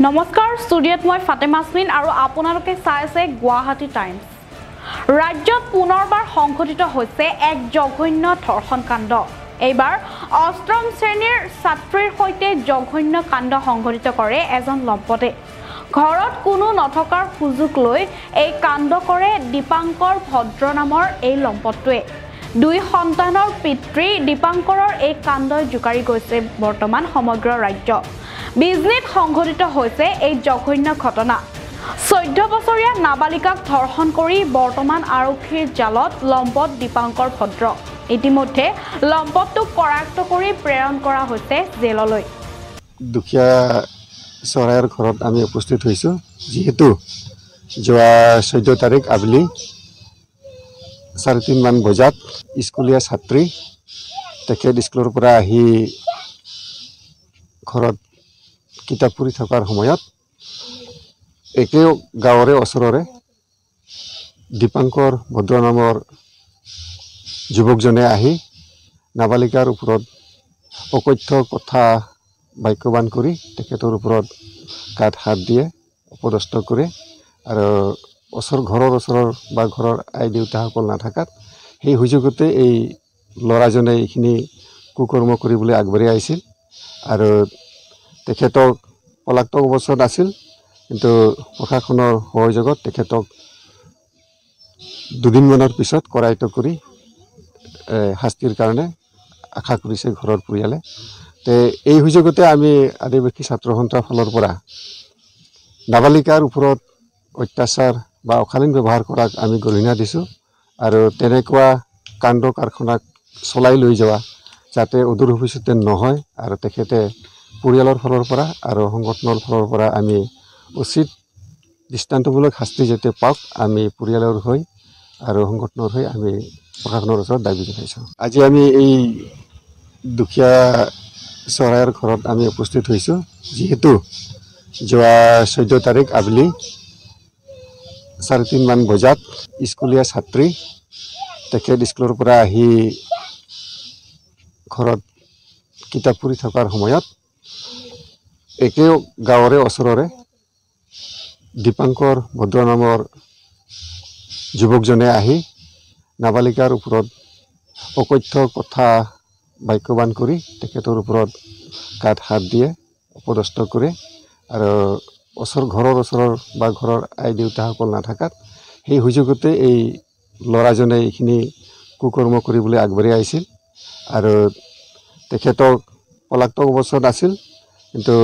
নমস্কাৰ ষ্টুডিঅ'ত মই ফাতেমা আসমিন আৰু আপোনালোকে চাই আছে গুৱাহাটী টাইমছ। ৰাজ্যত পুনৰবাৰ সংঘটিত হৈছে এক জঘন্য ধৰ্ষণ কাণ্ড। এইবাৰ অষ্টম শ্ৰেণীৰ ছাত্ৰীৰ সৈতে জঘন্য কাণ্ড সংঘটিত কৰে এজন লম্পটে। ঘৰত কোনো নথকাৰ সুযোগ লৈ এই কাণ্ড কৰে দীপাংকৰ ভদ্ৰ নামৰ এই লম্পটটোৱে। দুই সন্তানৰ পিতৃ দীপাংকৰৰ এই কাণ্ডই জোকাৰি গৈছে বৰ্তমান সমগ্ৰ ৰাজ্য। বিজনীত সংঘটিত হৈছে এই জঘন্য ঘটনা। 14 বছৰীয়া নাবালিকাক ধৰ্ষণ কৰি বৰ্তমান আৰক্ষীৰ জালত লম্পট দীপাংকৰ ভদ্ৰ। ইতিমধ্যে লম্পটটোক কৰায়ত্ব কৰি প্ৰেৰণ কৰা হৈছে জেললৈ। দুখীয়া চৰাইৰ ঘৰত আমি উপস্থিত হৈছোঁ, যিহেতু যোৱা 14 তাৰিখ আবেলি 3:30 মান বজাত স্কুলীয়া ছাত্ৰী তেখেত স্কুলৰ পৰা আহি ঘৰত কিতাপ পঢ়ি থকাৰ সময়ত একে গাঁৱৰে ওচৰৰে দীপাংকৰ ভদ্ৰ নামৰ যুৱকজনে আহি নাবালিকাৰ ওপৰত অকথ্য কথা বাক্যবান কৰি তেখেতৰ ওপৰত গাত হাত দিয়ে, অপদস্থ কৰে আৰু ঘৰৰ ওচৰৰ বা ঘৰৰ আই দেউতাসকল নাথাকাত সেই সুযোগতে এই ল'ৰাজনে এইখিনি কুকৰ্ম কৰিবলৈ আগবাঢ়ি আহিছিল আৰু তেখেতক পলাতক অৱস্থাত আছিল, কিন্তু প্ৰশাসনৰ সহযোগত তেখেতক দুদিনমানৰ পিছত কৰায়ত্ব কৰি শাস্তিৰ কাৰণে আশা কৰিছে ঘৰৰ পৰিয়ালে। এই সুযোগতে আমি আদিবাসী ছাত্ৰ সন্থাৰ ফালৰ পৰা নাবালিকাৰ ওপৰত অত্যাচাৰ বা অশালীন ব্যৱহাৰ কৰাক আমি গৰিহণা দিছোঁ আৰু তেনেকুৱা কাণ্ড কাৰখানাক চলাই লৈ যোৱা যাতে অদূৰ ভৱিষ্যতে নহয় আৰু তেখেতে পৰিয়ালৰ ফালৰ পৰা আৰু সংগঠনৰ ফালৰ পৰা আমি উচিত দৃষ্টান্তমূলক শাস্তি যাতে পাওক, আমি পৰিয়ালৰ হৈ আৰু সংগঠনৰ হৈ আমি প্ৰশাসনৰ ওচৰত দাবী জনাইছোঁ। আজি আমি এই দুখীয়া চৰাইৰ ঘৰত আমি উপস্থিত হৈছোঁ, যিহেতু যোৱা 14 তাৰিখ আবেলি 3:30 মান বজাত স্কুলীয়া ছাত্ৰী তেখেত স্কুলৰ পৰা আহি ঘৰত কিতাপ পঢ়ি থকাৰ সময়ত একে গাঁৱৰে ওচৰৰে দীপাংকৰ ভদ্ৰ নামৰ যুৱকজনে আহি নাবালিকাৰ ওপৰত অকথ্য কথা বাক্যবান কৰি তেখেতৰ ওপৰত গাত হাত দিয়ে, অপদস্থ কৰে আৰু ঘৰৰ ওচৰৰ বা ঘৰৰ আই দেউতাসকল নাথাকাত সেই সুযোগতে এই ল'ৰাজনে এইখিনি কুকৰ্ম কৰিবলৈ আগবাঢ়ি আহিছিল আৰু তেখেতক পলাতক অৱস্থাত আছিল, কিন্তু